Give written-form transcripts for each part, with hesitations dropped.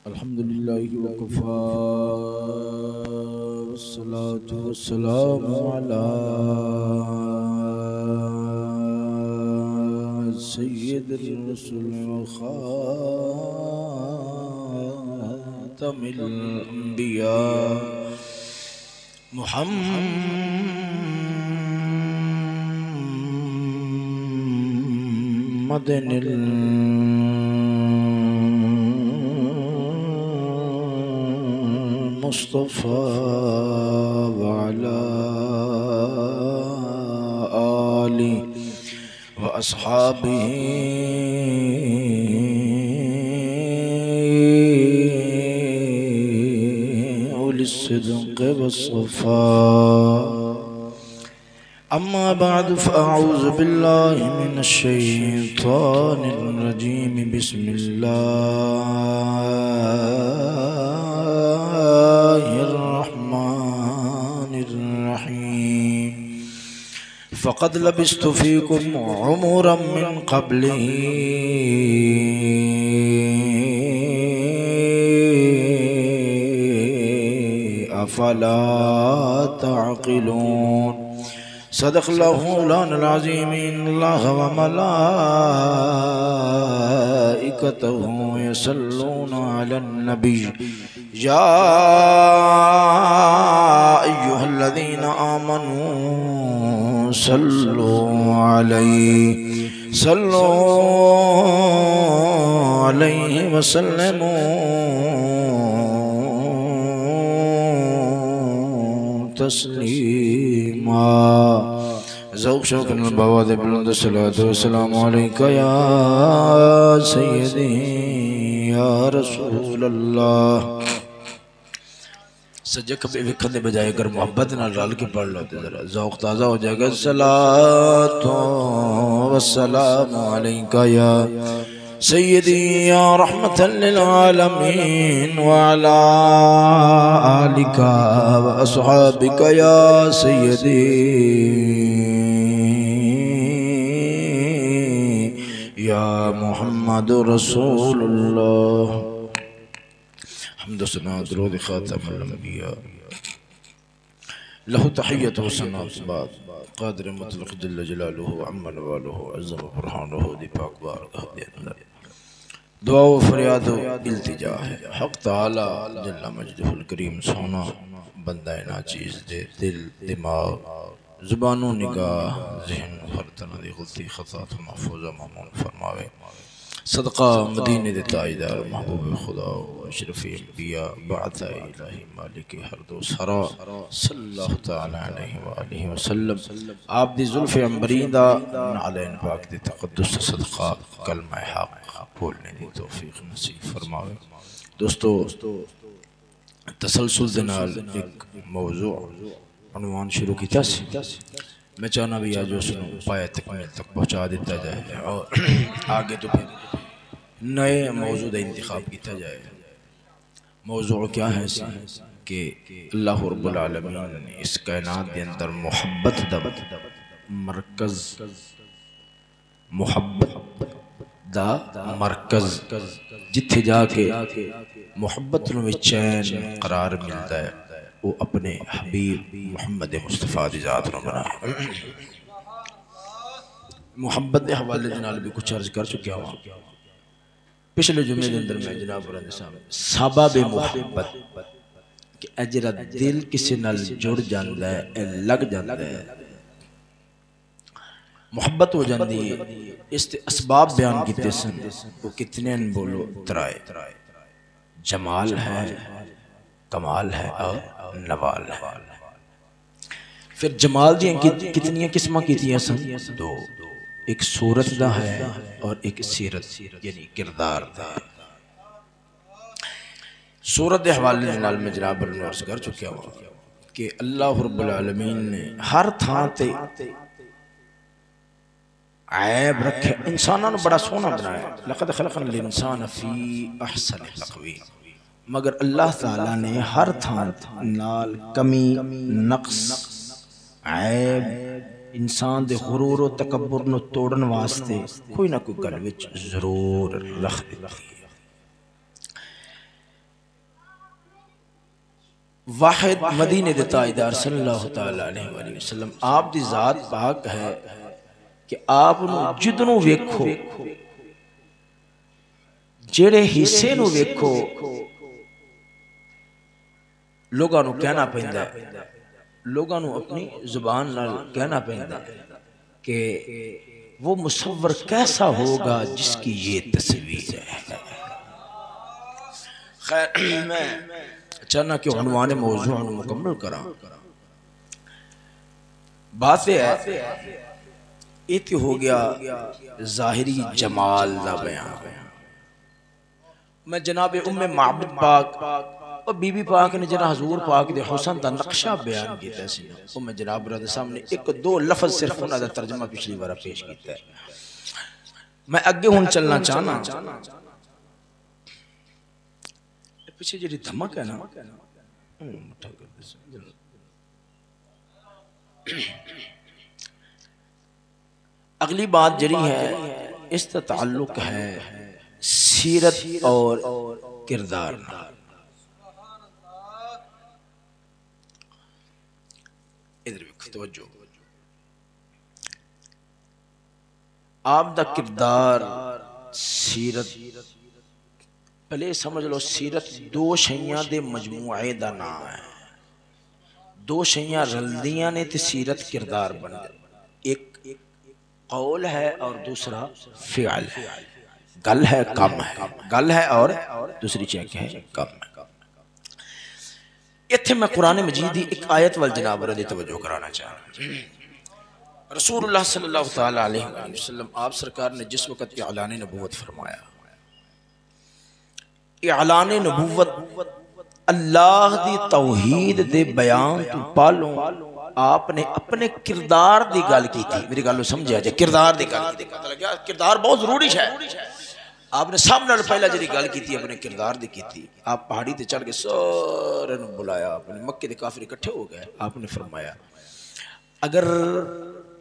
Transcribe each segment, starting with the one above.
अल्हम्दुलिल्लाहि वकफ़ा वस्सलातु वस्सलामु अला सय्यिदिर रसूल व ख़ातमिल अंबिया मुहम्मदिनिल मुस्तफ़ा व अला आलिहि व अस्हाबिही उलिस सिद्क़ि वस्सफ़ा। अम्मा बअद फ़अऊज़ु बिल्लाहि मिनश शैतानिर रजीम। बिस्मिल्लाहिर रहमानिर रहीम। फ़क़द लबिस्तु फ़ीकुम उमरम मिन क़ब्लिही अफ़ला तअक़िलून। सदक़ल्लाहु मौलानाल अज़ीम। इन्नल्लाह व मलाइकतहु यसल्लूना अलन नबी या अय्युहल्लज़ीना आमनू सल्लु अलैहि व सल्लिमू तस्लीमा। ज़ौक़ शौक़ नबवाद बुलंद सलातो वस्सलामु अलैका या सय्यदी या रसूल अल्लाह। सज्जे कभी विखन दे बजाय अगर मोहब्बत नाल रल के पढ़ लो तो जरा ज़ौक़ ताज़ा हो जाएगा। सलातो वस्सलामु अलैका या सय्यदी या रहमतल लिल आलमीन व अला आलिका व अस्हाबिका या सय्यदी या मुहम्मदुर रसूलुल्लाह। हम्द व सना दुरूद खातमुल अंबिया लहु तहिय्यतु व सना बाद क़ादिर मुतलक़ जल्ल जलालुहु अम्मा नवालुहु अज़्ज़म बुरहानुहु दी पाक बारगाह दे अंदर दुआ व फरियाद व इल्तिजा है। हक़ तआला जल्ल मजदहुल करीम सोना बंदा नाचीज़ दे दिल दिमाग ज़ुबानो निगाह ज़हन हर तरह दी गलती ख़ता तो महफूज़ मामून फरमावे। सदका मदीने दे ताजदार महबूब खुदा अशरफ़ी अंबिया बाअथ इलाही मालिक हरदो सरा सल्लल्लाहु तआला अलैहि व आलिहि वसल्लम। आप दी ज़ुल्फ़ अंबरीं दा नालैन पाक दे तक़द्दुस सदका कलमा हक़ बोलने दी तौफ़ीक़ नसीब फरमावे। दोस्तों तसलसल दे नाल एक मौजू उन्वान शुरू कीता सी। मैं चाहना भी आज उसनू पाया तकमील तक पहुँचा दिता जाए और आगे तो फिर नए मौजू का इंतखाब किया जाए। मौजू क्या है कि अल्लाह रब्बुल आलमीन ने इस कायनात के अंदर मुहब्बत दा मरकज़ मुहब्बत दा मरकज़ जिथे जाके मुहब्बत नूं चैन करार मिलता है वो अपने हबीब मुहम्मद मुस्तफ़ा दी ज़ात नूं बनाए। मुहब्बत के हवाले दे नाल भी कुछ अर्ज कर चुका हूँ पिछले जुमे के अंदर। मैं जनाब सबब मुहब्बत कि जरा दिल किसी नाल जुड़ जाता है लग जाता है मुहब्बत हो जाती है। इसके असबाब बयान किए सन वो कितने बोलो तराए जमाल है कमाल है और नवाल है। फिर जमाल दी कितनी किस्म की सन दो, एक सूरत दा है और एक सीरत यानी किरदार दा है। सूरत के हवाले नाल मैं जनाब अर्ज कर चुका हूँ कि अल्लाह रब्बुल आलमीन ने हर थां ते ऐब रखे इंसानों बड़ा सोहना बनाया। लक़द ख़लक़नल इंसान फ़ी अहसन तक़वीम। मगर अल्लाह ताला ने हर थां नाल कमी नक्स ऐब इंसान दे गुरूर और तकब्बुर नूं तोड़न वास्ते कोई ना कोई गल विच जरूर रख दी। वाहिद मदीने दे ताजदार सल्लल्लाहु तआला अलैहि वसल्लम आप दी जात पाक है कि आप जिदनों वेखो जेड़े हिस्से नूं वेखो लोगों नूं कहना पैंदा है, लोगों नूं अपनी जुबान नाल कहना पैंदा कि वो मुसव्वर कैसा होगा जिसकी ये तस्वीर है। खैर मैं चाहना कि उन्वान मौजू मुकम्मल करा। बात है ये हो गया ज़ाहिरी जमाल दा बयान। मैं जनाब उम्मे माबद पाक और बीबी पाक ने जना हजूर पाक दे हुस्न दा नक्शा बयान किया सी, वो मैं जनाब रद सामने एक दो लफ्ज सिर्फ उन्हां दा तर्जमा पिछली बार पेश किया है। मैं अगे हुण चलना चाहना। पीछे जी धमक है ना, अगली बात जरी है इसका ताल्लुक है सीरत और किरदार। इधर तवज्जो, आप दा किरदार सीरत पहले समझ लो। सीरत दो शैयां दे मजमूए दा नाम है। दो शैयां रलदियां ने ते सीरत किरदार बन गया। एक कौल है और दूसरा फ़िअल। गल है कम है, गल है और दूसरी चीज है कम है। इत्थे मैं कुरान मजीद की एक आयत वाल जनाब दी तवज्जो कराना चाह। रसूलुल्लाह सल्लल्लाहु तआला अलैहि वसल्लम आप सरकार ने जिस वक़्त ऐलान नबूवत फरमाया, ऐलान नबूवत अल्लाह दी तौहीद दे बयान तो पालो आपने अपने किरदार दी गल की थी। मेरी गल समझिया जे, किरदार दी गल की पता लग्या किरदार बहुत जरूरी है। आपने सब नाल पहला जी गल की थी अपने किरदार दी की थी। आप पहाड़ी ते चढ़ के सारे नूं बुलाया, अपने मक्के दे काफिर इकट्ठे हो गए। आपने फरमाया अगर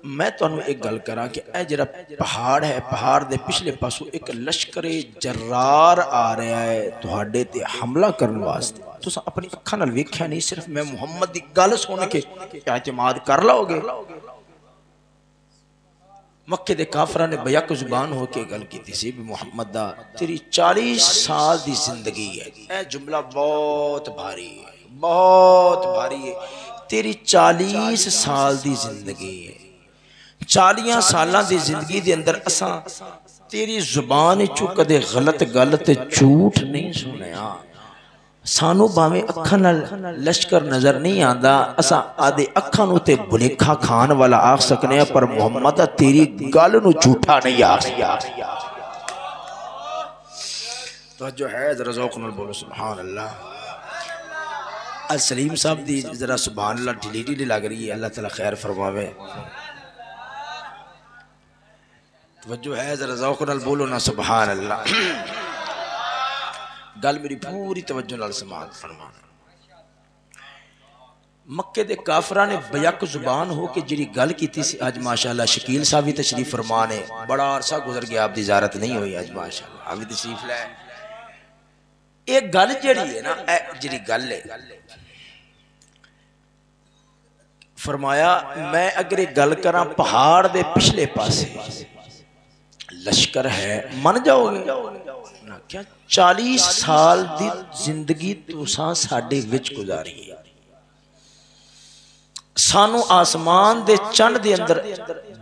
मैं तुहानूं एक गल करा कि यह जिहड़ा पहाड़ है, पहाड़ दे पिछले पासों एक लश्करे जर्रार आ रहा है तुहाडे ते हमला करने वास्ते, तुसां अपनी अखां नाल वेख्या नहीं, सिर्फ मैं मुहम्मद दी गल सुन के एतमाद कर लोगे। मक्के दे काफिरां ने बेयक जुबान होके गल की सी भी मुहम्मद दा तेरी 40 साल दी जिंदगी है। यह जुमला बहुत भारी है, बहुत भारी है। तेरी 40 साल दी जिंदगी है। 40 सालां दी जिंदगी दे अंदर असां तेरी जुबान चो कदे गलत गल ते झूठ नहीं सुनिया। सानू भावें अखां नाल लश्कर नजर नहीं आंदा, असां आदे अखां नूं ते भुलेखा खान वाला आख सकने, पर मुहम्मद तेरी गल नूं झूठा नहीं आख सकदा। तो जो है जरा ज़ौक़ नाल बोलो सुभान अल्लाह। अल सलीम साहब दी जरा सुभान अल्लाह ढीली ढीली लग रही है, अल्लाह ताला खैर फरमावे। तवज्जो है जरा ज़ौक़ नाल बोलो ना सुभान अल्लाह। गल मेरी पूरी तवज्जो नाल समाअत फरमाना। मक्के दे काफिरां ने बेयक जुबान हो के जिहड़ी गल कीती सी, अज माशाअल्लाह शकील साहब भी तशरीफ फरमा ने, बड़ा अरसा गुजर गया आप दी ज़ियारत नहीं हुई, अज माशाअल्लाह आप भी तशरीफ लै। एक गल जिहड़ी है ना, जिहड़ी गल है फरमाया मैं अगर एक गल करा पहाड़ दे पिछले पासे लश्कर है मन जाओगे ना? क्या 40 साल दी जिंदगी तुसां साडे विच गुजारी है। सानू आसमान दे चंड दे अंदर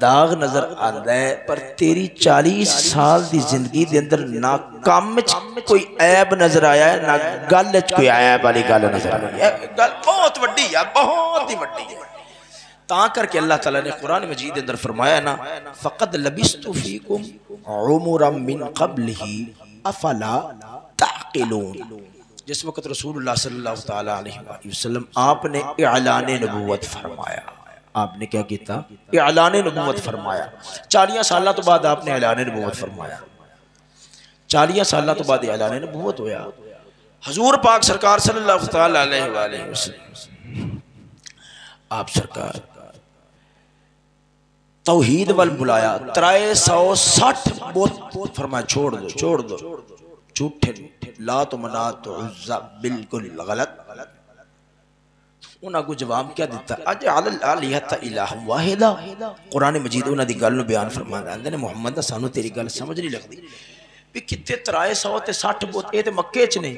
दाग नजर आंदा है, पर तेरी 40 साल दी जिंदगी दे अंदर ना कम च कोई ऐब नजर आया है, ना गल च कोई ऐब वाली गल नजर आई है। गल बहुत वड्डी है, बहुत ही वड्डी है। ता करके अल्लाह ताला ने कुरान मजीद के अंदर फरमाया ना, फ़क़द लबिस्तु फ़ीकुम उमरम मिन क़ब्लिही अफ़ला तअक़िलून। जिस वक़्त रसूलुल्लाह सल्लल्लाहु तआला अलैहि वसल्लम आपने ऐलान नबूवत फरमाया, आपने क्या किया? ऐलान नबूवत फरमाया। 40 साल तो बाद आपने ऐलान नबूवत फरमाया। 40 साल तो बाद ऐलान नबूवत होया। हजूर पाक सरकार सल्लल्लाहु तआला अलैहि वसल्लम आप सरकार तौहीद वल बुलाया। 360 बोत फरमाया छोड़ दो, छोड़ दो, झूठे लात मनात उज़्ज़ा बिल्कुल गलत। उन्होंने को जवाब क्या दिता, अज आलिहत इलाह वाहिदा। कुरान मजीद उन्होंने गल नूं बयान फरमांदा है, ने मुहम्मद दा सानू तेरी गल समझ नहीं लगती भी कितने 360 बुत, ये तो मक्के च ने,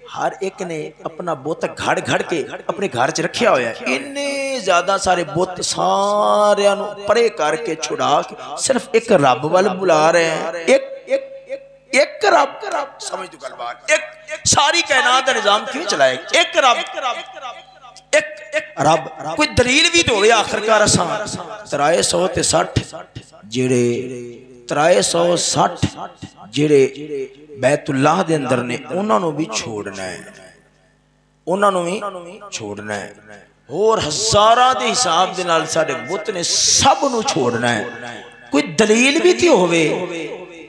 हर एक ने अपना बुत घड़ घड़ के अपने घर च रखिया होया। इन्ने ज्यादा सारे बुत सारियां नूं परे करके छुड़ा के सिर्फ एक रब वाल बुला रहे हैं। एक रब, समझ दो गल बात, एक सारी कायनात का निजाम क्यों चलाए, एक रब, एक रब। कोई दलील भी तो हो, आखिरकार असां 360 जेड़े 360 जेड़े बैतुल्लाह दे अंदर ने उन्होंने भी छोड़ना है, उन्होंने भी छोड़ना है। और हजारां दे हिसाब दे नाल साडे बुत ने सब नूं छोड़ना है। कोई दलील भी तो होवे।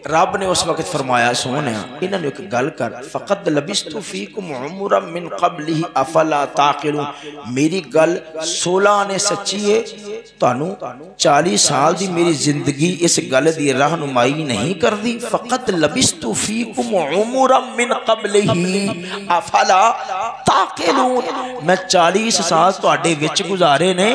रब ने उस वक्त फरमाया, सोने इन्होंने एक गल कर, फ़क़द लबिस्तु फ़ीकुम उमरम मिन क़ब्लिही अफ़ला ताक़िलून। मेरी गल 16 ने सच्ची है, तानू 40 साल दी मेरी जिंदगी इस गल दी रहनुमाई नहीं कर दी। फ़क़द लबिस्तु फ़ीकुम उमरम मिन क़ब्लिही अफ़ला ताक़िलून। मैं 40 साल तुहाडे विच गुजारे ने,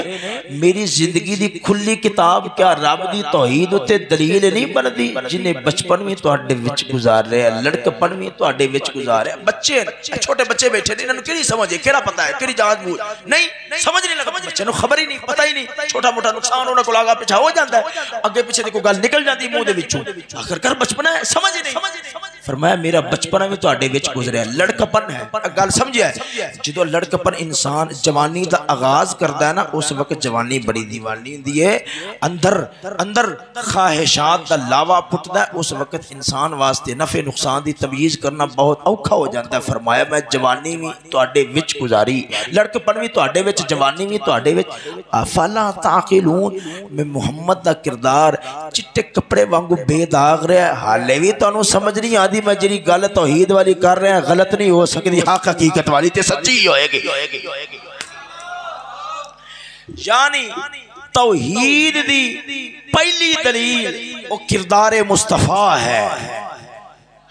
मेरी जिंदगी दी खुली किताब क्या रब दी तौहीद उत्ते दलील नहीं बनदी। जिन्हें बचपन भी तुहाडे विच गुजार रहे हैं, लड़कपन भी तुहाडे विच गुजार रहे हैं। बच्चे छोटे बच्चे बैठे ने, इन्हां केड़ी समझ है, केड़ा पता है, केड़ी जांच बूझ नहीं, समझ नहीं लगदा। बच्चे नूं खबर ही नहीं, पता ही नहीं, छोटा मोटा नुकसान उन्हां कोल आगा पिछा हो जाता है, अगे पीछे दी कोई गल निकल जाती मुंह दे विचों, आखिरकार बचपना है, समझ ही नहीं। फरमाया मेरा बचपना भी तुहाडे विच गुजरिया, लड़कपन है। गल समझिया, जो लड़कपन इंसान जवानी का आगाज करता है ना, उस वक्त जवानी बड़ी दीवानी हुंदी है, अंदर अंदर ख्वाहिशात का लावा पुटदा है। उस वक्त इंसान वास्ते नफे नुकसान की तमीज करना बहुत औखा हो जाता है। फरमाया मैं जवानी भी तुहाडे विच गुजारी, लड़कपन भी तुहाडे विच, जवानी भी तुहाडे विच। अफला ताक़िलून। मैं मुहम्मद का किरदार चिट्टे कपड़े वांगू बेदाग रहा, हाले भी तुहानू समझ नहीं आती मैं जी गल तौहीद वाली कर रहा गलत नहीं हो सकती, हक हकीकत वाली ते सच्ची होएगी। यानी तौहीद दी पहली दलील वो किरदार मुस्तफा है।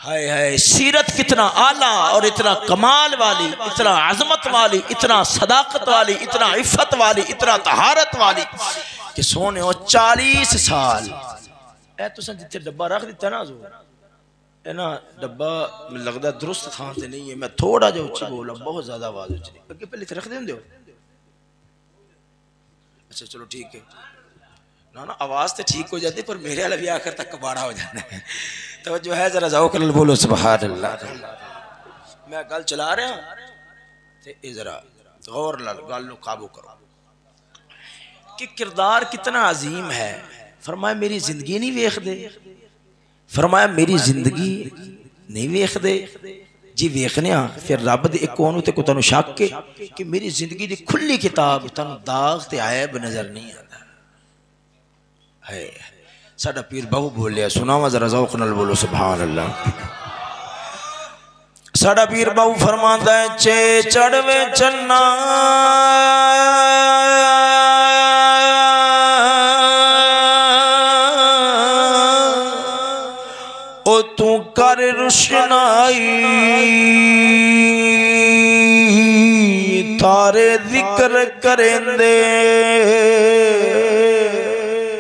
हाय हाय, सीरत कितना आला और इतना कमाल वाली, इतना अजमत वाली, इतना सदाकत वाली, इतना इफ़्फ़त वाली, इतना तहारत वाली कि सोने 40 साल ए तुसां जिथे डब्बा रख दिता ना, जो ना डब्बा लगता दुरुस्त थां ते नहीं है। मैं थोड़ा जिहा उच्ची बोला, बहुत ज्यादा आवाज उच्ची अगे पहले रख देंदे हो। अच्छा चलो ठीक है ना, ना आवाज तो ठीक हो जाती, पर मेरे वाला भी आखिर तक कबाड़ा हो जाता है। तो जो है जरा जाओ कल बोलो सुभान अल्लाह। मैं गल चला रहा ते जरा गौर नाल गल नूं काबू करो कि किरदार कितना अजीम है। फरमाया मेरी जिंदगी नहीं वेखदे, फरमाया मेरी जिंदगी नहीं वेखदे जी, वेखने फिर रब दे एक ओनू ते को तुहानू शक के कि मेरी जिंदगी दी खुली किताब तुहानू दाग ते ऐब नजर नहीं आता है। साडा पीर बहु बोलिया, सुनावा जरा ज़ौक़ नाल बोलो सुभान अल्लाह। साडा पीर बहु फरमांदा है, चे चढ़वे चन्ना ओ तू कर रुशनाई, तारे जिक्र करेंदे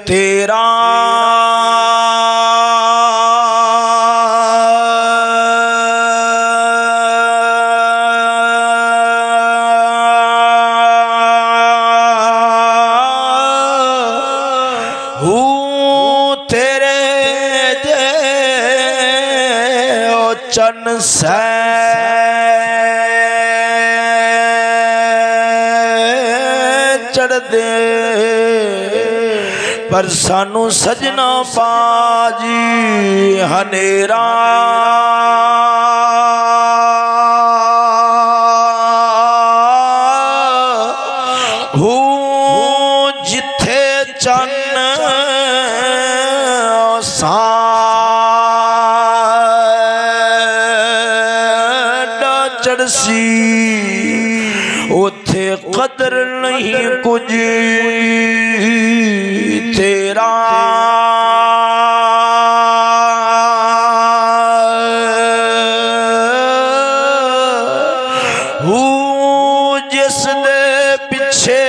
तेरा चन से चढ़ दे, पर सानू सजना बाजी हनेरा जिथे चन चढ़सी उथे कदर नहीं कुछ तेरा। जिस दे पूछे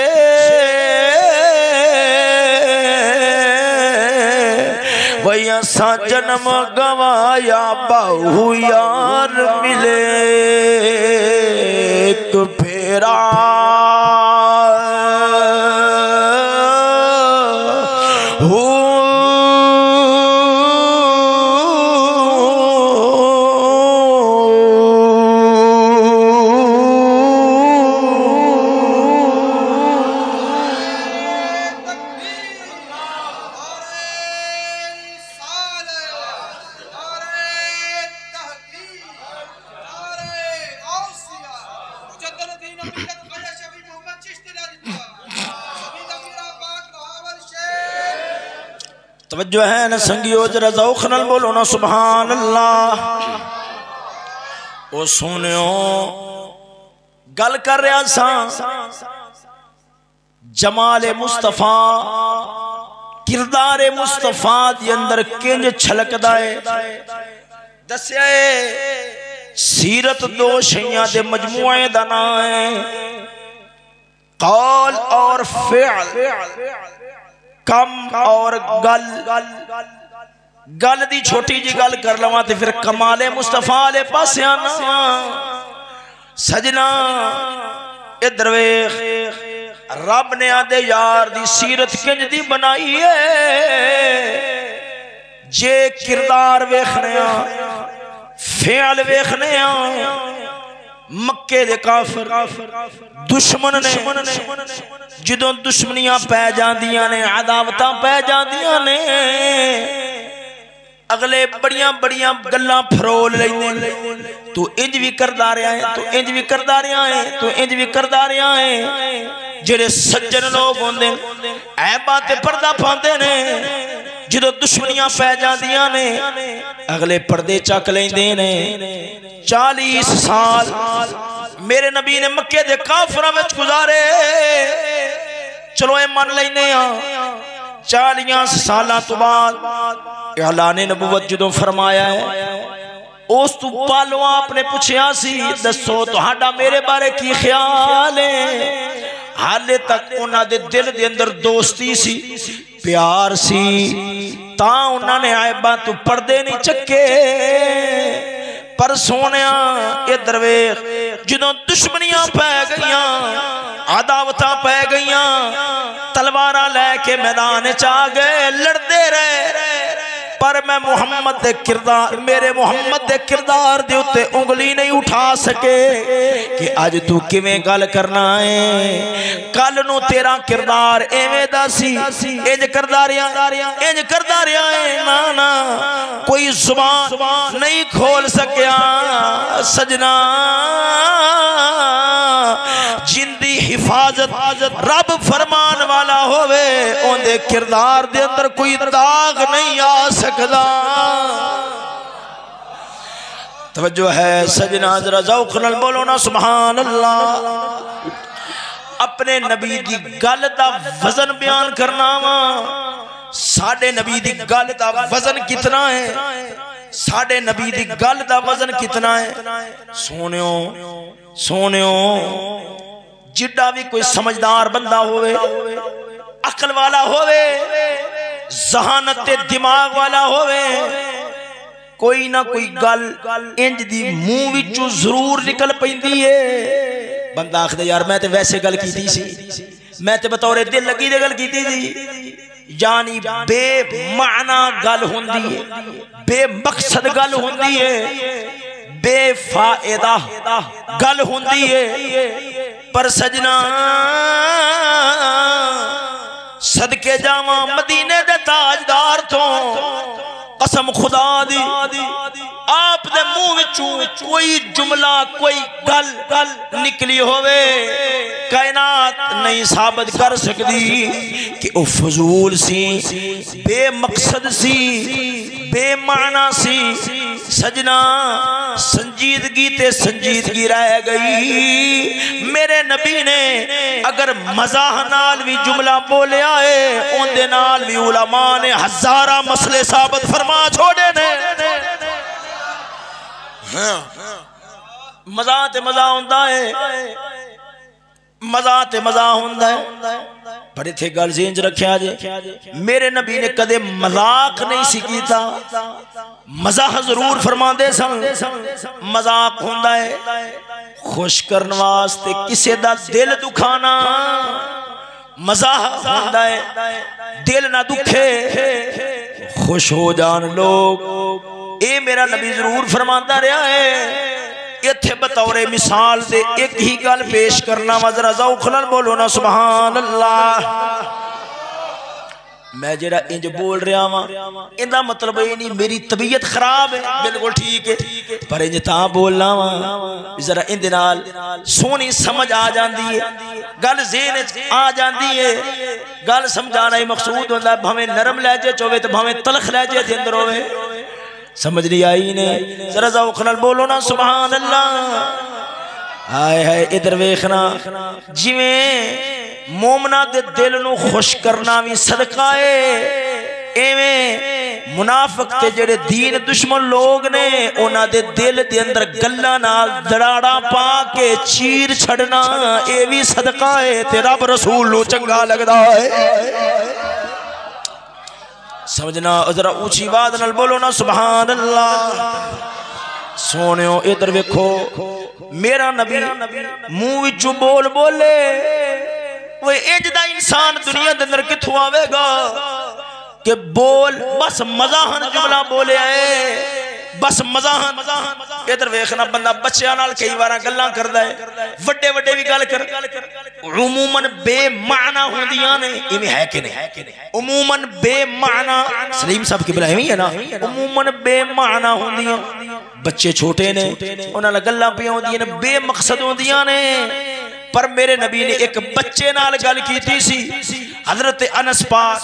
वही असा जन्म गवाया बहु यार मिले एक फेरा तवज्जो है न संगियो जरा ज़ौक़ नाल बोलो ना सुभान अल्लाह। ओ सुनियो गल कर रहा सा जमाले मुस्तफा किरदारे मुस्तफा दे अंदर किंज छलकदा है दस्या है। सीरत दो शैयां दे मजमूए दा नाम है कौल और फ़िअल कम और गल गल दी छोटी जी गल कर लवां ते फिर कमाले मुस्तफा आले पासे आना सजना इधर वेख रब ने आदे यार दी सीरत किंज दी बनाई है। जे किरदार वेखने फ़िअल वेखने मक्के दे काफिर दुश्मन ने जदों दुश्मनियां पै जांदियां ने अदावतां पै जांदियां ने अगले बड़ियां बड़ियां गल्लां फरोल लैंदे तू इंज भी करदा रहा है तू इंज भी करदा रहा है तू इंज भी करदा रहा है। जेड़े सज्जन लोग होंदे ऐबां ते पर्दा पांदे ने जदों दुश्मनियां पै जांदियां ने अगले पर्दे चक लैंदे ने। 40 साल मेरे नबी ने मक्के दे काफिरां विच गुजारे चलो ये मन लेने 40 साल तो बाद ऐलाने नबुवत जदों फरमाया है उस तू पालवा आपने पूछया सी दसो तुहाडा मेरे बारे की ख्याल है। हाले तक उन्हां दे दिल दे अंदर दोस्ती सी प्यार सी ता उन्होंने ऐबां तू पर्दे नहीं चक्के। पर सोनिया इधर वेख जदों दुश्मनियां पै गईयां अदावतां पै गईयां तलवारां लैके मैदान च आ गए लड़ते रहे पर मैं मुहम्मद दे किरदार मेरे मुहम्मद दे किरदार दे उत्ते उंगली नहीं उठा सके कि अज तू किवें गल करना है। कल नू तेरा किरदार एवें दा सी इंज करदा रहा है ना ना कोई जुबान नहीं खोल सकिया। सजना जिंदी हिफाजत रब फरमान वाला होवे ओंदे किरदार दे अंदर कोई दाग नहीं आ सकदा। तवज्जो है सजना जरा ज़ौक़ नाल बोलो ना सुभान अल्लाह। अपने नबी दी गल दा वजन बयान करना वा साडे नबी दी गल दा वजन कितना है साडे नबी दी गल दा वजन कितना है। सोनियो सोनियो जिड्डा भी कोई समझदार बंदा होवे अकल वाला होवे जहानत ते दिमाग वाला होवे कोई ना कोई गल इंज दी मुंह विचों जरूर निकल पैंदी है। बंदा आखदे यार मैं ते वैसे गल कीती सी मैं ते बतौरे दिल लगी दे गल कीती सी यानी बेमाना गल हुंदी है बेमकसद गल हुंदी है बेफायदा गल हुंदी है। पर सजना सदके जावा मदीने दे ताजदार तो कसम खुदा दी आप दे मुंह विचों कोई जुमला कोई गल निकली होवे कायनात नहीं साबित कर सकती कि वो फजूल सी बेमकसद सी बेमाना सी। सजना संजीदगी ते संजीदगी रह गई। मेरे नबी ने अगर मजाह नाल भी जुमला बोलिया है उनदे नाल भी उलमा ने हजारा मसले साबित फरमा छोड़े ने। मजा ते मजा होंदा है मजा ते मजा होंदा है, पर इत्थे गल ज़हन च रखिया जे मेरे नबी ने कदे मजाक नहीं सी कीता, मजाक जरूर फरमाते सन। मजाक होंदा है खुश करने वास्ते किसी दा दिल दुखाना, मजाक होंदा है दिल ना दुखे खुश हो जान लोग। ये मेरा नबी जरूर फरमाता रहा है। इत्थे बतौरे मिसाल दे एक ही गल पेश करना वा, जरा ज़ौक़ नाल बोलो ना सुभान अल्लाह। मैं जरा इंज बोल रहा वा इहदा मतलब ये नहीं मेरी तबीयत खराब है, बिल्कुल ठीक है, पर इंज तां बोलना वा जरा इंदे नाल सोहनी समझ आ जाती है, गल ज़हन च आ जाती है। गल समझाना ही मकसूद होंदा है, भावें नरम लहजे च होवे ते भावें तलख लहजे दे अंदर होवे। समझ नहीं आई ने? जरा ज़ौक़ नाल बोलो ना सुभान अल्लाह। हाय हाय इधर वेखना, जिवें मोमना दे दिल नू खुश करना भी सदका है, एवें मुनाफिक ते जेड़े दीन दुश्मन लोग ने उन्हां दे दिल दे अंदर गल्लां नाल दराड़ा पा के चीर छड़ना ये भी सदका है ते रब रसूल नू चंगा लगदा है। समझना, जरा ऊंची बात नाल बोलो ना सुभान अल्लाह। सोनियो इधर वेखो, मेरा नबी मुंह विचों बोल बोले वो इंज दा इंसान दुनिया दे अंदर किथों आवेगा कि बोल बस मजाहन जुमला बोले है, बस मजाहन। इधर वेखना, बंदा बच्चों नाल कई बार गल्लां करदा है, वड्डे वड्डे भी गल कर उमूमन बेमाना होंदियां ने, इवें है कि नहीं? उमूमन बेमाना, सलीम साहब की बिला इवें है ना, उमूमन बेमाना होंदियां। बच्चे छोटे ने उन्हां नाल गल्लां पियां होंदियां ने, बेमकसद होंदियां ने, पर मेरे नबी ने एक बच्चे नाल गल कीती सी। हजरत अनस पाक,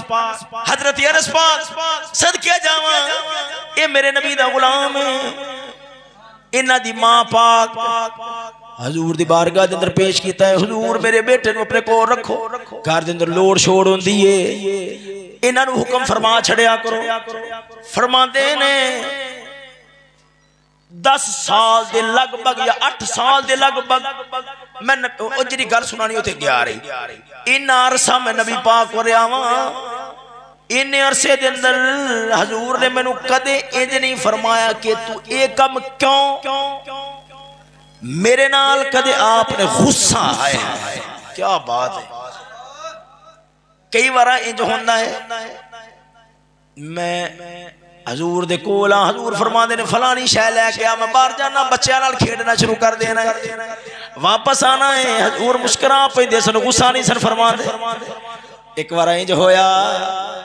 हजरत अनस पाक सदके जावां, ये मेरे नबी दा गुलाम है। इन्हां दी मां पाक हजूर दी बारगाह दे अंदर पेश कीता है, हुजूर मेरे बेटे नू अपने कोल रखो, घर दे अंदर लोड़ छोड़ होंदी है, इन्हां नू हुक्म फरमा छड़िया करो। फरमांदे ने 10 साल दे लगभग या 8 साल दे लगभग मैं जी गल सुनानी उसे गया रही। इन अरसा मैं नबी पाक को रहा वा, इन अरसे दे अंदर हजूर ने मैनू कदे इंज नहीं फरमाया कि तू ये कम क्यों, मेरे नाल कदे आपने गुस्सा आया। क्या बात है। कई बार इंज होंदा है, मैं हजूर दे कोल आ, हजूर फरमांदे ने फलानी शै लैके आ, मैं बाहर जाना बच्चों नाल खेडना शुरू कर देना है, वापस आना है, हजूर मुस्कुरा पैंदे सन, गुस्सा नहीं सन फरमांदे। एक बार इंज होया,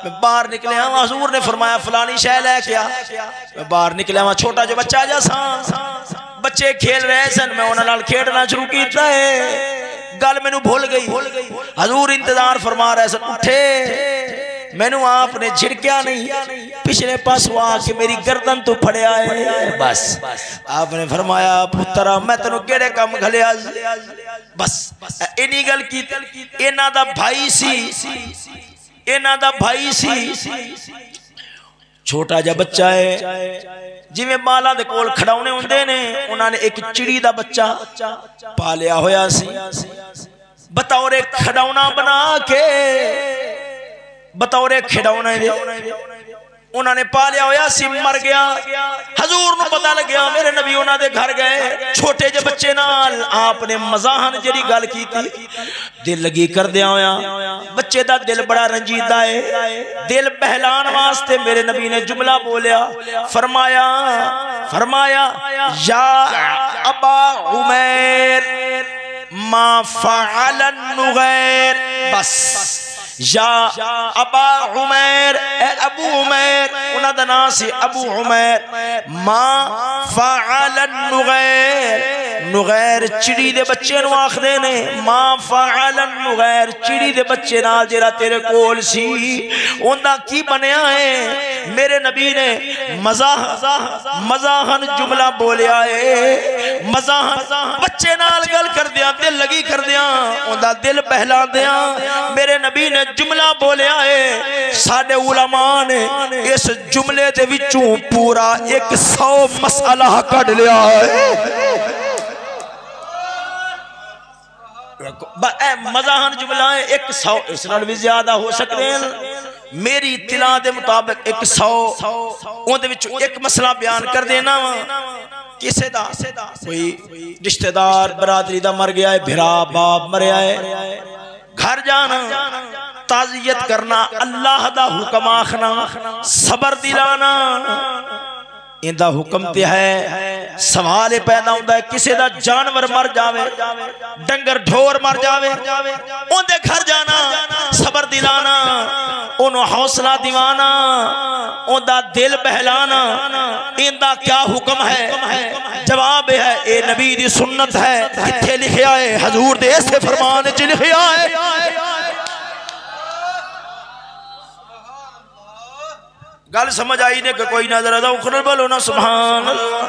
मैं बाहर निकलिया, हजूर ने फरमाया फलानी शै लैके आ, मैं बाहर निकलिया, वहां छोटा जो बच्चा जा सा, बच्चे खेल रहे सन, मैं उन्हां नाल खेडना शुरू कीता है, गल मैनू भूल गई। हजूर इंतजार फरमा रहे सन, उठे, मैनू आपने झिड़किया नहीं, पिछले पासों आके मेरी गर्दन तो फड़िया है। बस आपने फरमाया पुत्रा मैं तेनू केड़े काम घलिया, बस इन्नी गल की। इन्हां दा भाई सी, इन्हां दा भाई सी, छोटा जा बच्चा है, जिवें बालां दे कोल खड़ाउणे हुंदे ने, उन्होंने एक चिड़ी दा बच्चा पालिया होया सी, बतौरे खड़ाउना बना के, बतौरे खिडौने दे उन्होंने पालिया होया सी, मर गया। हजूर नू पता लग गया, मेरे नबी उन्हां दे घर गए, छोटे जे बच्चे नाल आपने मजाहन जड़ी गल कीती, दिल लगी कर दिया होया, बच्चे दा दिल बड़ा रंजीदा है, दिल बहलान वास्ते मेरे नबी ने जुमला बोलिया, फरमाया फरमाया या अबा उमैर मा फ़अल नुगैर। बस या अबा उमैर, अबू उमैर, उन्हां दा नाम सी अबू उमैर, मा फ़अल नुगैर, नुगैर चिड़ी दे बच्चे नू आखदे ने, मा फ़अल नुगैर चिड़ी दे बच्चे नाल जेड़ा तेरे कोल सी उंदा की बनया है। मेरे नबी ने मजाहन जुमला बोलिया है, मजाहन बच्चे नाल गल कर दिया, दिल लगी कर दिया, उंदा दिल बहला दिया, मेरे नबी ने जुमला बोलिया है। साडे उलमा ने इस जुमले दे विचों पूरा 100 मसला कढ लिया है। मजाहन जुमलाएं 100 इस नाल भी ज्यादा हो सकते हैं। मेरी इत्तला के मुताबिक 100 उहदे विचों एक मसला बयान कर देना वा। किसे दा कोई रिश्तेदार बरादरी दा मर गया है, भिरा बाप मरया है, घर जाना ताजियत करना, अल्लाह दा हुक्म आखना, सबर दिलाना, इंदा हुक्म ते है। सवाल ये पैदा होता है किसी दा जानवर मर जावे, डंगर ढोर मर जावे, उनके घर जाना, सबर दिलाना, उन्हों हौसला दिवाना, उनका दिल बहलाना, इंदा क्या हुक्म है? जवाब है ये नबी दी सुन्नत है। किथे लिखा है? हजूर दे ऐसे फरमान च लिखा है। गल समझ आई ने कि कोई ना? जरा दा उखरल बोलो ना सुभान अल्लाह।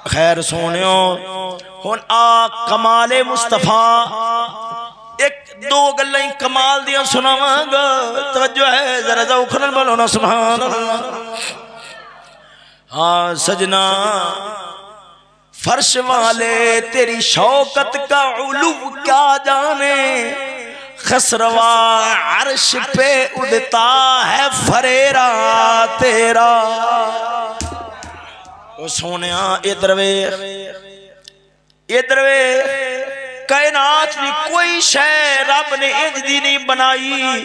खैर सोनियो हुन आ कमाले मुस्तफा एक दो गल्लां कमाल दियां सुनावांगा, तवज्जो है? जरा दा उखरल बोलो ना सुभान अल्लाह। हाँ सजना फर्श वाले तेरी शौकत का उलू क्या जाने, खसरवा अर्श पे उड़ता है फरेरा तेरा। ओ सोनिया इधर वे, इधर वे, कायनात की कोई शय रब ने इंज दी नहीं बनाई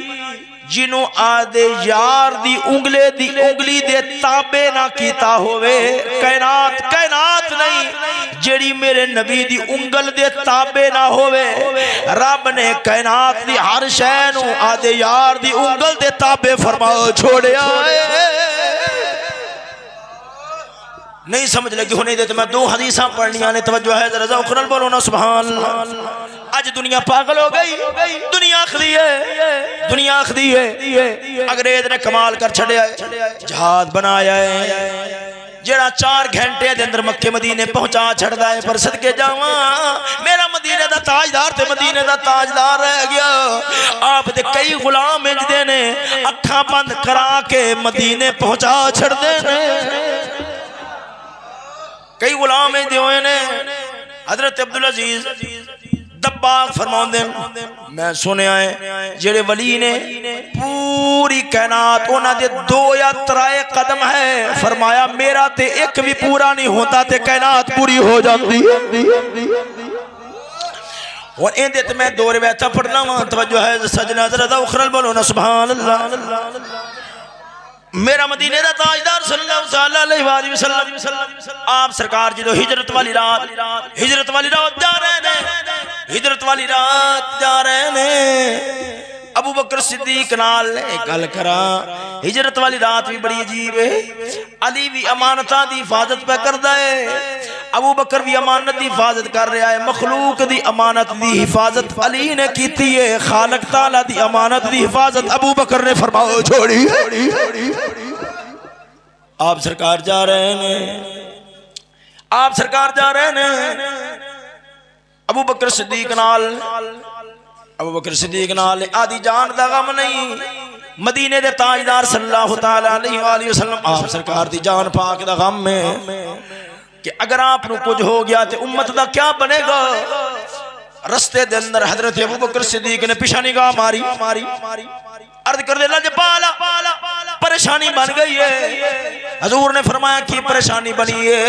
जिन्हों आदे यार दी उंगली दे ताबे ना कीता होवे। कायनात कायनात नहीं जेड़ी मेरे नबी दी उंगल दे ताबे ना होवे। रब ने कायनात दी हर शय नूं आदे यार दी उंगल दे ताबे फरमा छोड़िया। नहीं समझ लगी होने दे तो मैं दो हदीसा पढ़निया ने, तवज्जो है? जरा ज़ौक़ बोलो ना सुभान अल्लाह। आज दुनिया पागल हो गई, दुनिया आखदी है, दुनिया आखदी है अंग्रेज ने कमाल कर छड़िया, जहाज बनाया है जेड़ा 4 घंटे के अंदर मक्के मदीने पहुंचा छड़दा है। पर सदके जावा मेरा मदीने दा ताजदार ते मदीने दा ताजदार रह गया। आप दे कई गुलाम इंजदे ने अखा बंद करा के मदीने पहुंचा छड़दे ने। कई गुलाम इंजदे होए ने। हजरत अब्दुल अजीज दब्बाग फरमाउंदे मैं सुनिया है जेड़े वली ने पूरी कायनात उन्हां दे 2 या 3 कदम है। फरमाया मेरा ते एक भी पूरा नहीं होता ते कायनात पूरी हो जाती। और इहदे ते मैं 2 रिवायतां पढ़ना वा, तवज्जो है सजना? जरा उखरल बोलो ना सुभान अल्लाह। मेरा मदीने दा ताजदार सल्लल्लाहु अलैहि वसल्लम आप सरकार जो हिजरत वाली रात जा रहे ने, हिजरत वाली रात जा रहे ने। अबू बकर सिद्दीक नाल एक गल करा, हिजरत वाली रात भी बड़ी अजीब है। अली भी अमानतां दी हिफाजत पे करदा है, अबू बकर भी अमानत की हिफाजत कर रहा है। मखलूक दी अमानत की हिफाजत अली ने की है, खालक ताला दी अमानत की हिफाजत अबू बकर ने फरमाओ छोड़ी। आप सरकार जा रहे हैं, आप सरकार जा रहे हैं अबू बकर सिद्दीक नाल, अबू बकर सिद्दीक नाल आदि जान दा गम नहीं। मदीने दे ताजदार सल्लल्लाहु तआला अलैहि वसल्लम आप सरकार दी जान पाक दा गम है कि अगर आप कुछ हो गया तो उम्मत का क्या बनेगा। रस्ते दे अंदर हजरत अबू बकर सिद्दीक ने पिछा निगाह मारी, अर्ज कर दे लजपाला परेशानी बन गई है। हजूर ने फरमाया कि परेशानी बनी है।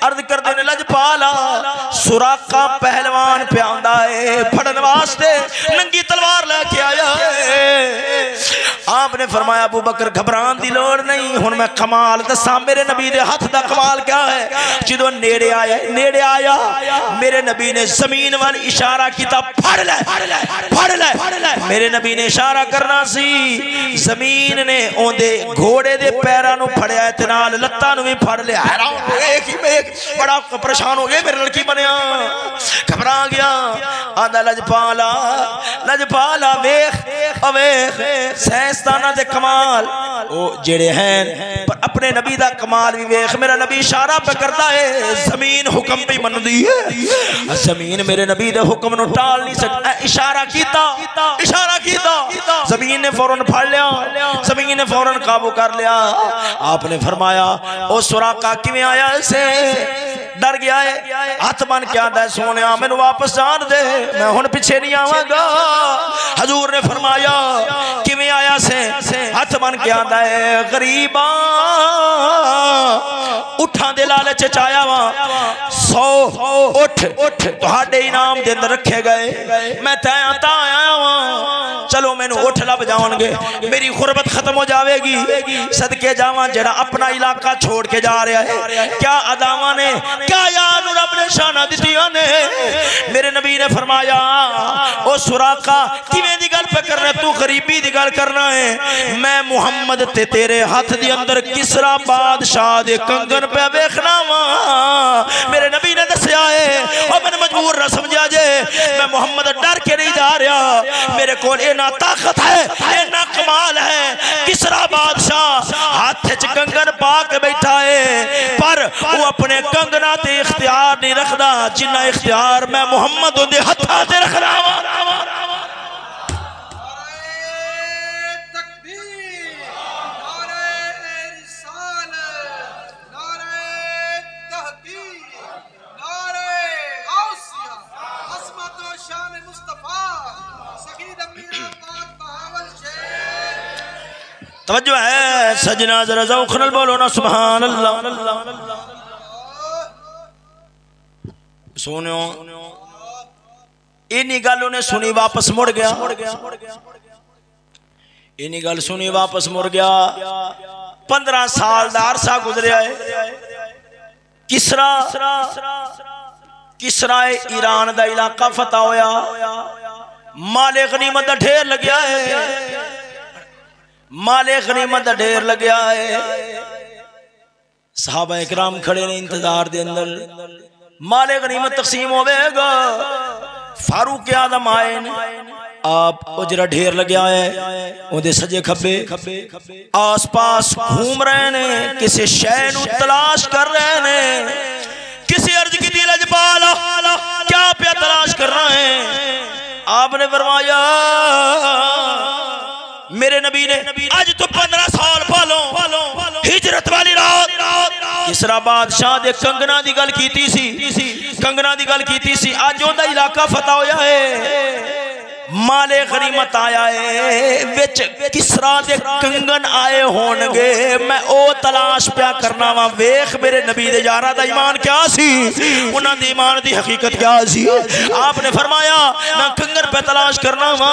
अर्ज कर दे लजपाला सुराका पहलवान पे आंदा है फड़न वास्ते नंगी तलवार लेके आया है। आपने फरमाया अबू बकर घबरान की लोड़ नहीं, हुण मैं कमाल दसा मेरे नबी दे हाथ दा कमाल क्या है। जो नेड़े आया मेरे नबी ने जमीन वाल इशारा किया, फड़ ले फड़ ले। मेरे नबी ने इशारा करना सी, जमीन ने ओंदे घोड़े दे पैरां नूं फड़िया ते नाल लत्तां नूं भी फड़ लिया। बड़ा परेशान हो गया, मेरे लड़की बनया, घबरा गया। आंदा लजपाला वेख साइंसदाना दे कमाल ओ जेड़े हैं, पर अपने नबी दा कमाल भी वेख। मेरा नबी इशारा पे करता है, जमीन हुक्म भी मनदी है, जमीन मेरे नबी दे हुक्म नु टाल नहीं सकता। इशारा कीता, जमीन ने फौरन फड़ लिया, जमीन ने फौरन काबू कर लिया। आपने फरमाया ओ सुराका किवें आया से डर गया है, हाथ बन के आंदा है सोने मैनू वापस जान दे, मैं हुण पिछे नहीं आवांगा। हजूर ने फरमाया किवें आया से? हाथ बन के आंदा है गरीबा उठां दे लालच च आया वा, 100 उठ तुहाडे इनाम दे अंदर रखे गए, मैं तां आया वा, चलो मैनू उठ लब जाओगे, मेरी गुरबत खत्म हो जाएगी। सदके जावां जेड़ा अपना इलाका छोड़ के जा रहा है, क्या अदावां ने, क्या यार रब ने शाना दित्तियां ने। मेरे नबी ने फरमाया ओ सुराका किवें दी गल पे करना, तू गरीबी दी गल करना है, मैं मुहम्मद ते तेरे हाथ दे अंदर किसरा बादशाह दे कंगन पे वेखना वा। मेरे नबी ने दस्या है और मैंने मजबूर ना समझा जे, मैं मुहम्मद डर के नहीं जा रहा, मेरे को इना ताकत है, इना कमाल है। किसरा बादशाह हाथ च कंगन पा के बैठा है, पर वो अपने कंगना ते इख्तियार नहीं रखदा जिन्ना इख्तियार मैं मुहम्मद उहदे हत्थां ते रखदा वा। तवज्जो है सजना, जरा ज़ौक़ नाल बोलो ना सुभान अल्लाह। सुनो इन्हीं गल उन्हें सुनी वापस मुड़ गया, इन्हीं गल सुनी वापस मुड़ गया। 15 साल दा अरसा गुजरिया है। किसरा ईरान दा इलाका फतह होया, माले गनीमत दा ढेर लग्या है, माले गनीमत दा ढेर लग्या है। सहाबा इकराम खड़े ने इंतजार दे अंदर, माले गनीमत तकसीम होवेगा। फारूक आदम आए ने, आप जरा ढेर लग्या है, उहदे सजे खब्बे आस पास घूम रहे ने, किसी शय नू तलाश कर रहे ने। किसी अर्ज की दी लजपाला क्या पे तलाश कर रहे हैं? आपने फरमाया मेरे नबी ने आज तो 15 साल पहलों हिजरत वाली रात किसरा बादशाह दे कंगना दी गल कीती सी, कंगना दी गल कीती सी। आज ओदा इलाका फतह होया है, माले गनीमत आया है, विच किसरा दे कंगन आए होणगे, मैं ओ तलाश पिया करना वा। वेख मेरे नबी दे यारा दा ईमान क्या सी, उन्हां दे ईमान दी हकीकत क्या सी। आपने फरमाया मैं कंगन पे तलाश करना वा।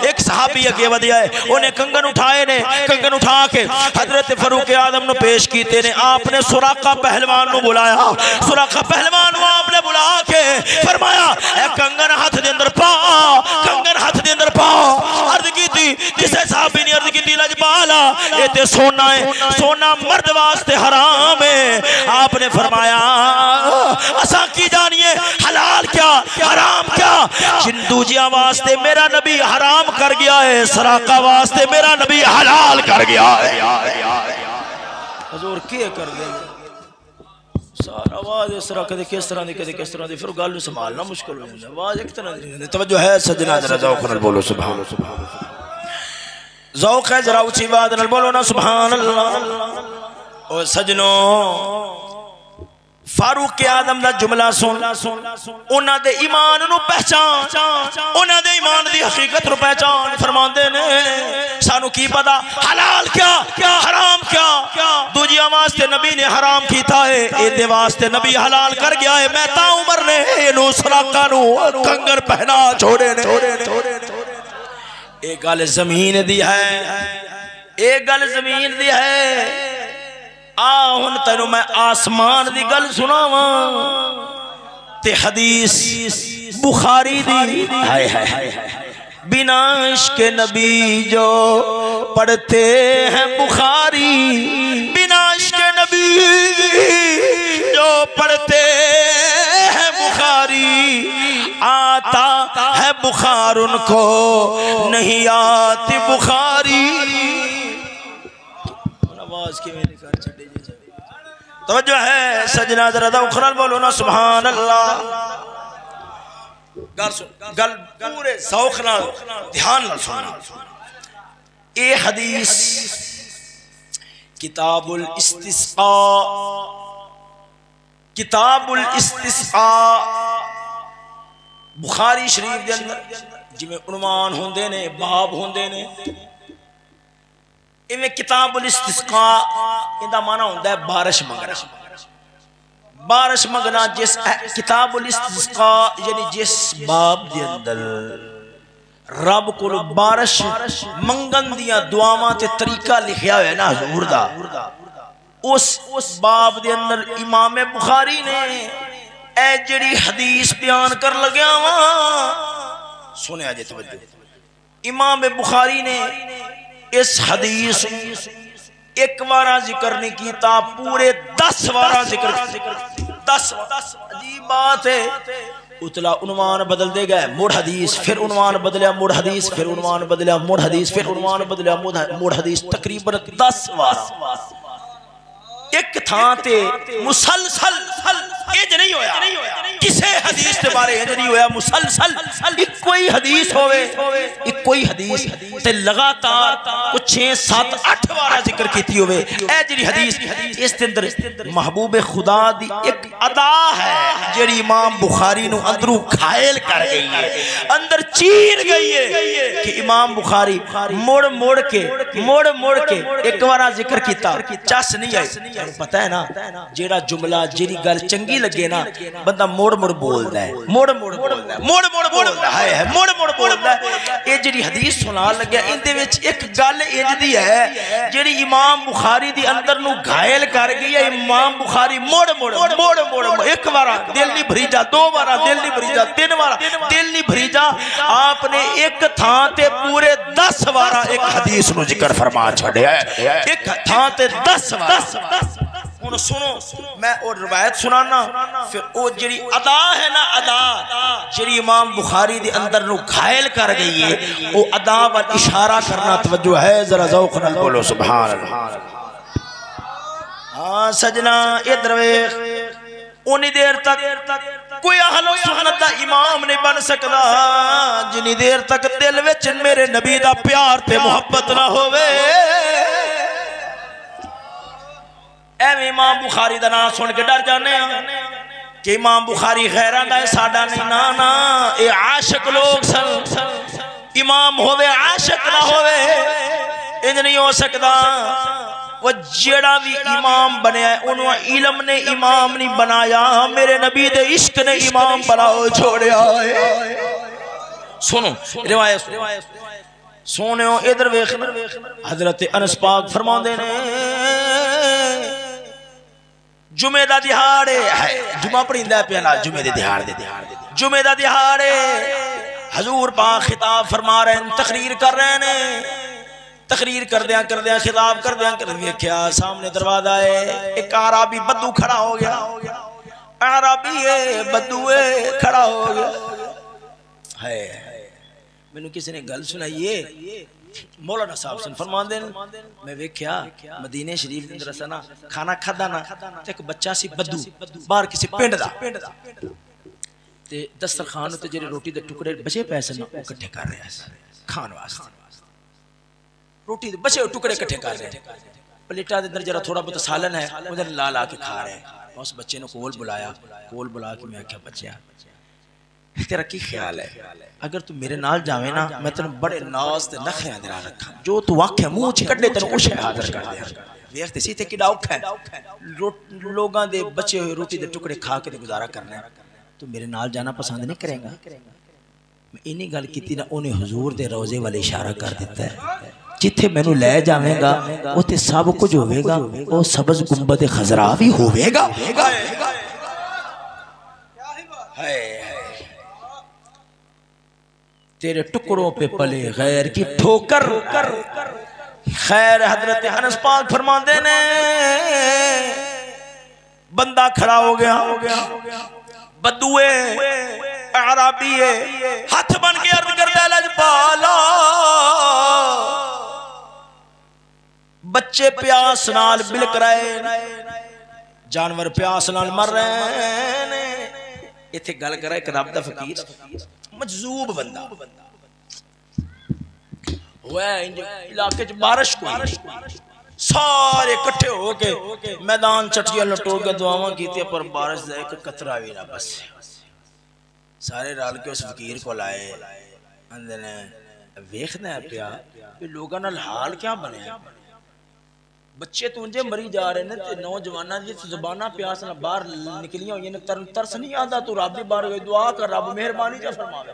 एक सहाबी अगे वधिया है, उन्हें कंगन उठाए ने, कंगन उठा के हजरत फारूक आदम नु पेश कीते ने। आपने सुराका पहलवान नु बुलाया, सुराका पहलवान नु आपने बुला के फरमाया ए कंगन हाथ दे अंदर पा, कंगन हाथ दे अंदर पा। अर्ज की थी जिसे साहबी ने अर्ज की थी लजपाला ये ते सोना है, सोना मर्द वास्ते हराम है। आपने फरमाया असा की जानिए हलाल क्या हराम क्या, जिंदू जिया वास्ते मेरा नबी हराम कर गया है, सराका वास्ते मेरा नबी हलाल कर गया है। हजूर क्या कर गए सारा आवाज इस तरह, कदे किस तरह दी कदे किस तरह दी, फिर गल संभालना मुश्किल हो जाता है। आवाज एक तरह दी नहीं। तवज्जो है सजना, जरा ज़ौक़ नाल बोलो सुभान अल्लाह। ज़ौक़ है जरा ऊंची आवाज नाल बोलो ना सुभान अल्लाह। ओ सजनो फारूक आदम दा जुमला सुन, उन्हां दे ईमान नू पहचान, उन्हां दे ईमान दी हकीकत नू पहचान। फरमांदे ने सानू की पता हलाल क्या हराम क्या, दूजिया वास्ते नबी ने हराम कीता है, एदे वास्ते नबी हलाल कर गया है। मैं ता उमर ने इनू सराका नू कंगन पहना छोड़े ने। एक गल जमीन दी है, एक गल जमीन दी है। आ हुन तेनू मैं आसमान दी गल सुनावा ते हदीस बुखारी दी। हाय हाय बिना इश्क नबी जो पढ़ते हैं बुखारी, बिना इश्क नबी जो पढ़ते हैं बुखारी, आता है बुखार उनको नहीं आती बुखारी। आवाज की मेरी कर छड़ी जी। तवज्जो है सजना, जरा ज़ौक़ नाल बोलो ना सुभान अल्लाह। गल सुन, गल पूरे ज़ौक़ नाल ध्यान नाल सुनना। ये हदीस किताबुल इस्तिस्क़ा किताबुल इस्तिस्का बुखारी शरीफ के अंदर जिमें उन्वान होंदे ने, बाब होंदे ने, इवें किताबुल इस्तिस्का इहदा माना होंदा है बारिश मंगना। बारिश मंगना जिस किताबुल इस्तिस्का यानी जिस बाब दे अंदर रब को बारिश मंगन दियां दुआवां ते तरीका लिखिया होया ना हजूर दा, उस बाब दे अंदर इमाम बुखारी ने ए जिहड़ी हदीस बयान कर लग्या वा, सुनिया जे तवज्जो। इमाम बुखारी ने इस हदीस एक बार जिक्र नहीं किया, पूरे 10 बार जिक्र। 10 अजीब बात है। उतला उन्वान बदलते गए, मुड़ हदीस, फिर उन्वान बदलिया, मुड़ हदीस, फिर उन्वान बदलिया, मुड़ हदीस, फिर उन्वान बदलिया, मुड़ हदीस, तकरीबन 10 बार एक थां ते मुसलसल इंज नहीं होया, किसे हदीस के बारे इंज नहीं होया, मुसलसल इक्को ही हदीस होवे, इक्को ही हदीस ते लगातार कुछ 6, 7, 8 बार जिक्र कीती होवे। ए जिहड़ी हदीस इस दे अंदर महबूब खुदा दी एक अदा है जिहड़ी इमाम बुखारी नु अंदरों घायल कर गई है, अंदर चीर गई है कि इमाम बुखारी मुड़ मुड़ के एक बार जिक्र कीता, चस नहीं आई। पता है ना जेड़ा जुमला जेरी गल चंगी लगे ना बंदा मोड़ मोड़ बोलता है, मोड़ मोड़ बोलता है, मोड़ मोड़ बोलता है, मोड़ मोड़ बोलता है। ये जेरी हदीस सुना लगे इंदे विच एक गल इंज दी है जेड़ी इमाम बुखारी दी अंदर नु घायल कर गई है। इमाम बुखारी मोड़ मोड़ मोड़ मोड़ एक बार दिल नहीं भरीजा, 2 बार दिल नहीं भरीजा, 3 बार दिल नहीं भरीजा, आपने एक थां ते पूरे 10 बार एक हदीस नु जिक्र फरमा छड़िया है, एक थां ते 10 बार। हुण सुनो मैं वो रिवायत सुनाना, फिर वो जिहड़ी अदा है ना, अदा जिहड़ी इमाम बुखारी दे अंदर नु घायल कर गई है, वो अदा पर इशारा करना तवज्जो है, जरा ज़ौक़ नाल बोलो सुभान अल्लाह। हाँ सजना इधर वेख, उन्नी देर तक कोई अहलो सुन्नत दा इमाम नहीं बन सकदा जिन्नी देर तक दिल विच मेरे नबी दा प्यार ते मुहब्बत ना होवे। एवं इमाम बुखारी का नाम सुन के डर जाने कि इमाम बुखारी गैरां दा साडा नहीं, ना ना ये आशिक लोग सन, इमाम होवे आशिक ना होवे, इंज नहीं हो सकता। वो जेड़ा भी इमाम बनया उन्होंने इल्म ने इमाम नहीं बनाया, मेरे नबी दे इश्क ने इमाम बनाओ छोड़िया है। सुनो रिवायत सुनो इधर वेख, हजरत अनस पाक फरमाते ने जुमे दा दिहाड़े है, जुमा पढ़ींदा पिया ना, जुमे दे दिहाड़े, जुमे दा दिहाड़े हजूर पाक खिताब फरमा रहे हैं, तकरीर कर रहे हैं, तकरीर करदियां खिताब करदियां वेख्या सामने दरवाजा है, एक आराबी बद्दू खड़ा हो गया, आराबी है बद्दू है खड़ा हो गया है। मैनू किसी ने गल सुनाई, मौलाना साहब सन फरमांदे ने, मैं वेख्या मदीने शरीफ दे अंदर असां ना खाना खादा ना ते एक बच्चा सी बद्दू बाहर किसी पिंड दा ते दस्तरखान उत्ते जेरे रोटी दे टुकड़े बचे पए सन इकट्ठे कर रहा सी खाण वास्ते, रोटी दे बचे टुकड़े इकट्ठे कर रहे, प्लेटा दे अंदर जरा थोड़ा बहुत सालन है उधर ला ला के खा रहे। उस बच्चे ने कोल बुलाया, कोल बुला के मैं आख्या बच्चा तेरा की ख्याल है, अगर तू मेरे नाल जावे ना मैं तेन बड़े नाज ते नखरियां दे नाल रखा, जो तू आखे मुंह च कड्डे तेन उश हाजिर कर दे। वेखते सी ते किड़ा औखा है लोगां दे बचे हुए रोटी दे टुकड़े खा के गुजारा करना, तू मेरे नाल जाना पसंद नहीं करेगा। मैं इन्हीं गल कीती ना, उन्हें हुजूर दे रोजे वाले इशारा कर दिता है, जिथे मैनू लै जावेगा उत्थे सब कुछ होवेगा, वो सबज गुंबद खजरा भी होवेगा। तेरे टुकड़ों पे पले गैर की ठोकर। खैर हजरत अनस पाक फरमाते ने बंदा खड़ा हो गया, बद्दुए अराबी हाथ बन के अर्ज करता है लजपाला, बच्चे प्यास नाल बिलक रहे, जानवर प्यास नाल मर रहे ने। इत्थे गल करा एक रब दा फकीर मजजूब बंदा होया, इलाके च बारिश कोई सारे इकट्ठे हो के मैदान चटिया लटो के दुआवां की, पर बारिश का एक कतरा भी ना बस। सारे रल के उस फकीर को लाए, आंदे ने वेखना है पिया लोगों नाल हाल क्या बनया, बच्चे तुंजे मरी जा रहे ने, नौजवाना दी ज़बाना प्यास ना बाहर निकलियां हुई ने, तरस नहीं आंदा तू रब दी बार दुआ कर, रब मेहरबानी जा फरमावे।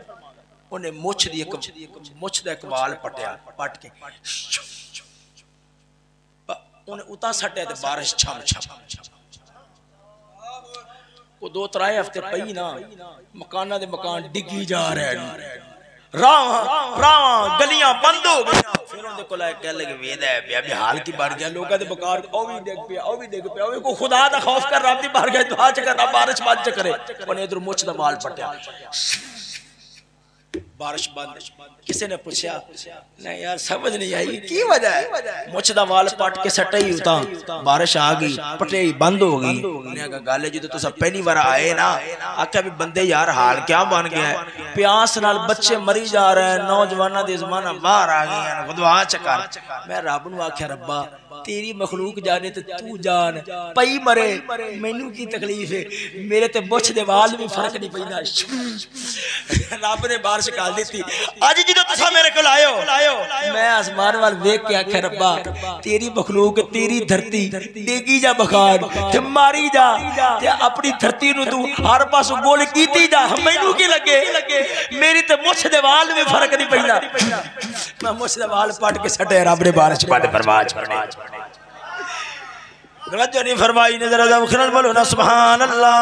उन्हें मुछ दा एक वाल पटिया, पट के उन्हें उता सट्या ते बारिश छम छम को 2-3 हफ्ते पई ना, मकाना दे मकान डिगी जा रहे हैं, रावां गलियां बंद हो गई। फिर उनके को कह लगे वेद है पिया भी हाल की बढ़ गया, लोगों के बकार ओ भी डिग पिया, ओ भी डिग पिया, ओ को खुदा दा खौफ कर, रब दी बाहर गए दुआ च कर, बारिश बंद च करे। उन्हें इधर मुछ दा वाल पटिया, बारिश बंद। किसी ने पूछा नहीं यार समझ नहीं आई की वजह है, मुछ दा वाल पट के सटे ही उता, बारिश आ गई पटे बंद हो गई। उन्हें कहा गल जो तो सब पहली बार आए ना, आख्या भी बंदे यार हाल क्या बन गया है, प्यास नाल बच्चे मरी जा रहे हैं, नौजवाना दी ज़माना बाहर आ गई है, दुआ च कर। मैं रब नूं आख्या रब्बा तेरी मखलूक जाने ते तू जान, पई मरे मैनू की तकलीफ है, मेरे ते मुछ दे वाल भी फर्क नहीं पैंदा। रब ने बारिश कर दी। अज जो तुसा मेरे को आए हो, मैं आसमान वाल वेख के आख्या रब्बा तेरी मखलूक तेरी धरती देगी जा बखार ते मारी जा, ते अपनी धरती नूं तू हर पास गोल कीती जा, मैनू की लगे मेरी ते मुछ दे वाल भी फर्क नहीं पैंदा। मैं मुछ दे वाल पट के सटे, रब ने बारिश पट बर्बाद गलत नहीं फरमाई ने, जरा जरा बोलो ना सुभान अल्लाह।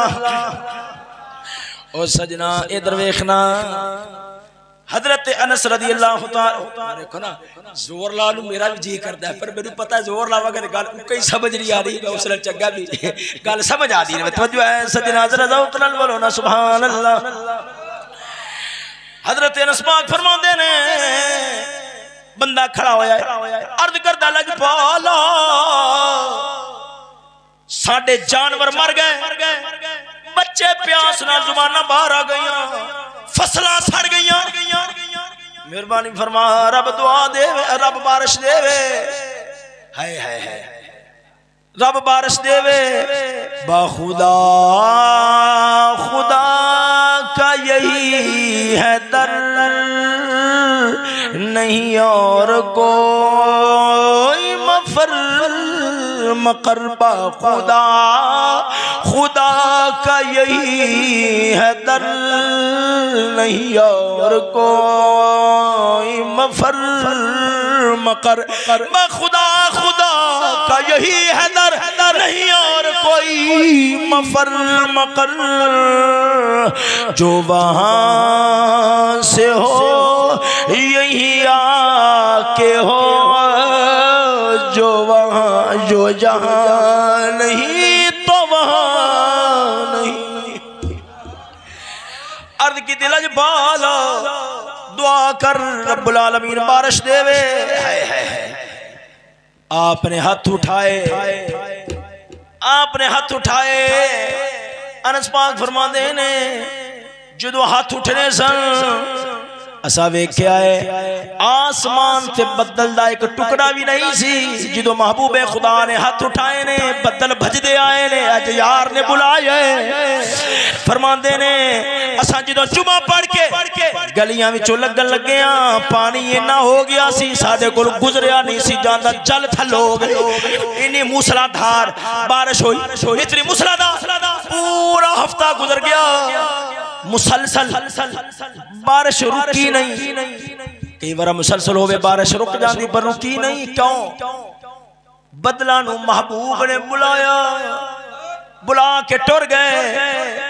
ओ सजना इधर देखना, हजरत अनस रज़ी अल्लाह तआला, देखो ना जोर ला लूं मेरा भी जी करता है, पर मेनू पता है जोर लावांगा ते गल कई समझ नहीं आ रही, मैं उसने चंगा भी गल समझ आ दी है। तवज्जो है सजना, जरा जरा बोलो ना सुभान अल्लाह। हजरत अनस पाक फरमाते ने बंदा खड़ा होया अर्ज करदा लजपाला साडे जानवर मर गए, बच्चे प्यास नाल ज़ुबानां बाहर आ गईयां, फसलां सड़ गईयां, मेहरबानी फरमा रब दुआ देवे, रब बारिश देवे, हाय हाय हाय रब बारिश देवे। बाखुदा खुदा का यही है दर, नहीं और कोई मफर मकर, खुदा खुदा का यही है दर, नहीं और कोई मफर मकर, खुदा खुदा का यही है दर, नहीं और कोई मफर मकर। जो वहां से हो यही आके हो, जो वहां जो जहां नहीं तो वहां नहीं। अर्ज की दिलज बाला दुआ कर रब्बुल आलमीन बारिश देवे। आपने हाथ उठाए, आपने हाथ उठाए, अनस पाक फरमाते ने जो हाथ उठने सन असा वेख्या है आसमान से बदल दा एक टुकड़ा भी नहीं सी। जो महबूबे खुदा ने हाथ उठाए ने बदल भजदे आए ने, अज यार ने बुलाया फरमाते ने असा जो जुमा पढ़ के गलियां विचों लगन लगे पानी इन्ना हो गया सी साडे कोल गुजरिया नहीं सी जांदा, जल थल हो गए। इन्नी मूसलाधार बारिश हुई, इतनी मूसलाधार पूरा हफ्ता गुजर गया, मुसलसल बारिश रुकी नहीं। कई बार मुसलसल होवे बारिश रुक जाती पर रुकी नहीं, क्यों? बदला नू महबूब ने बुलाया, बुला के टुर गए।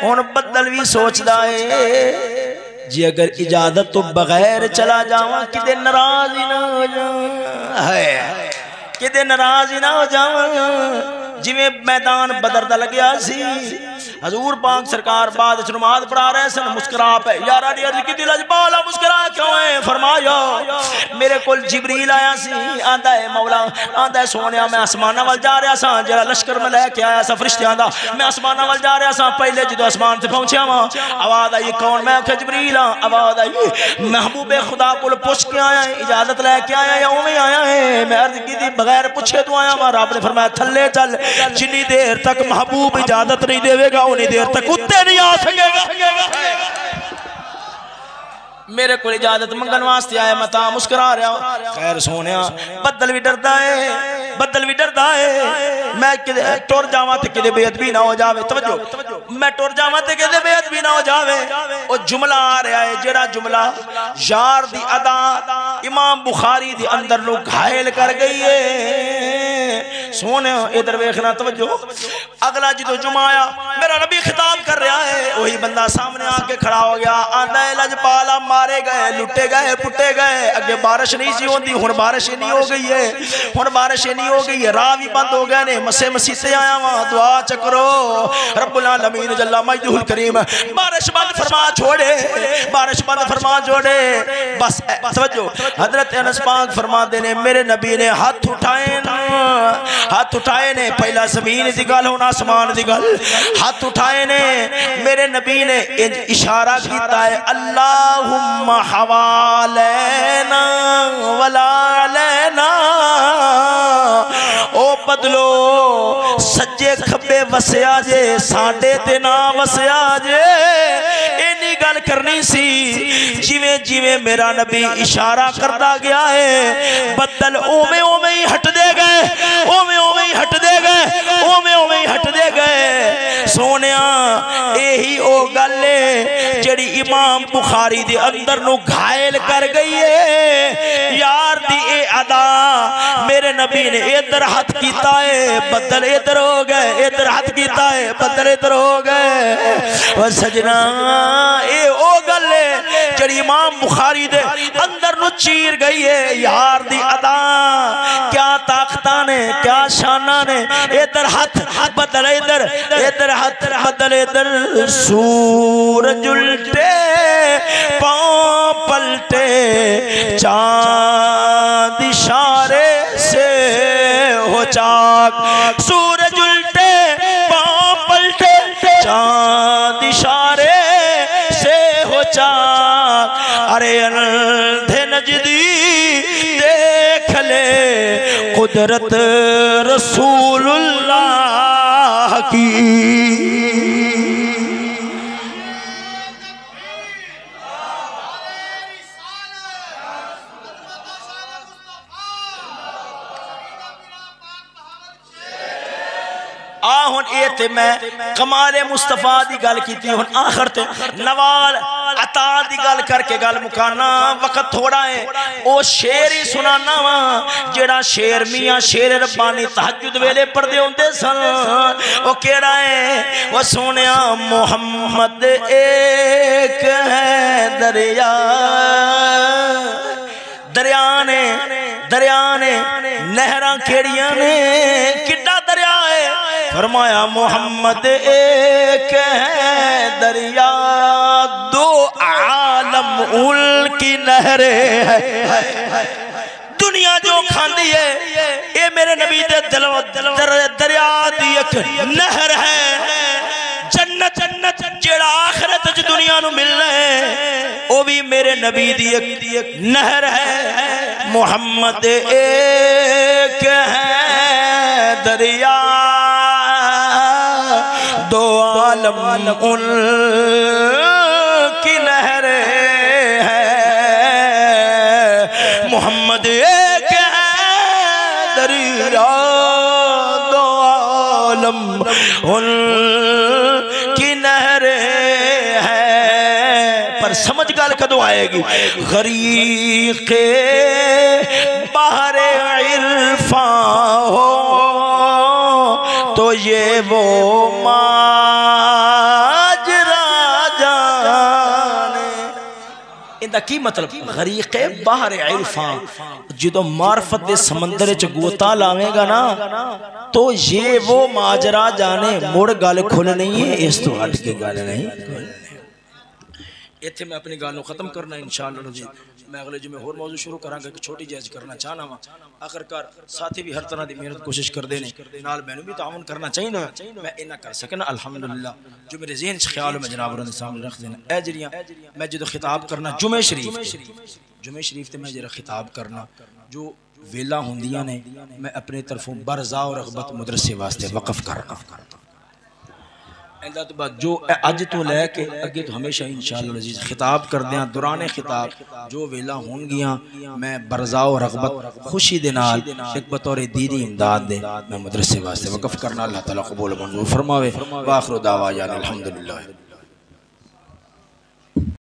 हुण बदल भी सोचदा है जी अगर इजाजत तो बगैर चला जावा किते नाराज ही ना हो जावा, है किते नाराज ही ना हो जावा। जिवें मैदान बदर दा लग्या सी हजूर पाक सरकार बाद नमाज पढ़ा रहे सन, मुस्कुरा पे यारा दी अर्ज की लजपाला मुस्कुरा क्यों है? फरमाया मेरे को जिबरील आया सी, आंदा है मौला, आंदा है सोनिया मैं आसमाना वाल जा रहा सा, जरा लश्कर में लैके आया सा फरिश्तियां दा, मैं आसमाना वाल जा रहा सा, पहले जो आसमान से पहुंचा वा आवाज आई कौन? मैं आख्या जिबरील हाँ। आवाज आई महबूबे खुदा को पुछ के आया है, इजाजत लैके आया या उवें आया है? मैं अर्ज की बगैर पुछे तो आया वा। रब ने फरमाया थल्ले चल, जिन्नी देर तक महबूब इजाजत नहीं देगा उन्नी देर तक उत्ते नहीं आ सकेगा। मेरे को इजाजत मंगन वास्ते आया, मैं ता मुस्कुरा रहा। खैर सोने बदल भी डरदा है, बदल भी डरदा है, मैं टुर जावा तो किते बेअदबी ना हो जावे। तवज्जो, मैं टुर जावा तो किते बेअदबी ना हो जावे। ओ जुमला आ रहा है, जेड़ा जुमला यार दी अदा इमाम बुखारी दे अंदर नु घायल कर गई है। सोने इधर वेखना, तवज्जो, अगला जो जुमा आया मेरा नबी खिताब कर रहा है, वही बंदा सामने आके खड़ा हो गया, आंदा है लजपाला मारे गए, लुटे गए, पुटे गए, अगे बारिश नहीं सी होती, हुण बारिश नहीं हो गई है, हुण बारिश नहीं हो गई है, राह भी बंद हो गए ने, मसे मसीते आया वहां दुआ चकरो रब्बुल आलमीन जल्ला मजदूल करीम बारिश बंद फरमा छोड़े, बारिश बंद फरमा छोड़े। बस समझो हजरत अनस पाक फरमाते ने मेरे नबी ने हाथ उठाए ना, हाथ उठाए ने, पहला जमीन दी गल होना आसमान दी गल, हाथ उठाए ने मेरे नबी ने इशारा किया है अल्लाहुम्मा हवालेना वला लेना। ओ बदलो सज्जे खब्बे वसया जे, साडे ते ना वसया जे। इन्नी गल करनी सी, जिवें जिवें मेरा नबी इशारा करता गया है बदल ओवें ओवें ही हटदे गए, ओवें ओवें ही हटदे गए, ओवें ओवें ही हटदे गए। सोनिया यही ओ गल है जेड़ी इमाम बुखारी दे अंदर नु घायल कर गई है। यार दी ए अदा मेरे नबी ने इधर हाथ कीता है, बदल इधर हो गए, इधर हाथ कीता है, बदल इधर हो गए। और सजना ए ओ गल है जेड़ी इमाम बुखारी दे अंदर नु चीर गई है। यार दी अदा क्या ताकता ने, क्या शाना ने, इधर हाथ बदल इधर, इधर हाथ बदल इधर। सूरज उल्टे पांव पलटे, चांद इशारे से हो चाक। सूरज उल्टे पांव पलटे, चांद इशारे से हो चाक। अरे अंधे नजदी देख ले कुदरत रसूलुल्लाह की। हुण ये ते मैं कमाले मुस्तफा दी गल कीती, हुण आखिर ते नवाल अता दी गल करके गल मुकाना, वक्त थोड़ा है। ओ शेर ही सुनाना वा जेड़ा शेर मियां शेर रब्बानी तहज्जुद वेले पढ़दे हुंदे सन। ओ केड़ा है? ओ सोनिया मोहम्मद एक है दरिया, दरिया ने, दरिया ने नहरां केड़ियां ने, किड्डा दरिया है? फरमाया मोहम्मद एक है दरिया, दो आलम उनकी नहरे है। दुनिया जो खांदी है ये मेरे नबी दे दरिया दी एक नहर है। जन्नत जन्नत जेड़ा आखिरत च दुनिया नू मिलना है वो भी मेरे नबी दी एक नहर है। मोहम्मद एक है दरिया, दो आलम उन की नहर है। मोहम्मद एक है दरिया, दो आलम उन की नहर है। पर समझ गल कदों आएगी? गरीक़े बहरे इरफा हो तो ये वो माजरा जाने। इनका की मतलब गरीक़े बाहर इल्फा जो मार्फत दे समंदर च गोता लावेगा ना तो ये वो माजरा जाने मुड़ गल खुल नहीं है, इस तो हट के गल नहीं। इत्थे मैं अपनी गल खत्म करना इंशाअल्लाह जी। मैं अगले जुमे होर मौजू शुरू करांगा, एक छोटी जैज करना चाहना वा। आखिरकार साथी भी हर तरह की मेहनत कोशिश करते हैं, नाल मैनू भी ताउन करना चाहिए, मैं इन्ना कर सकना अल्हम्दुलिल्लाह। जो मेरे ज़हन च ख्याल मैं जनाब उन्हां दे सामने रख देना। ए जड़ियां मैं जो खिताब करना जुमे शरीफ ते मैं जरा खिताब करना जो वेला होंदियां ने, मैं अपने तरफों बरज़ा और रग़बत मदरसे वास्ते वक़फ करना। इंदा तो बाद जो अज तो लैके अगे तो हमेशा इंशाअल्लाह अज़ीज़ खिताब करदे हां, दौराने खिताब जो वेला होणगियां मैं बरज़ा और रग़बत खुशी दे नाल एक बतौर दीनी इमदाद दे मैं मदरसे वास्ते वक़फ करना। अल्लाह ताला कबूल मंजूर फरमावे। व आखिरु दावा अल्हम्दुलिल्लाह।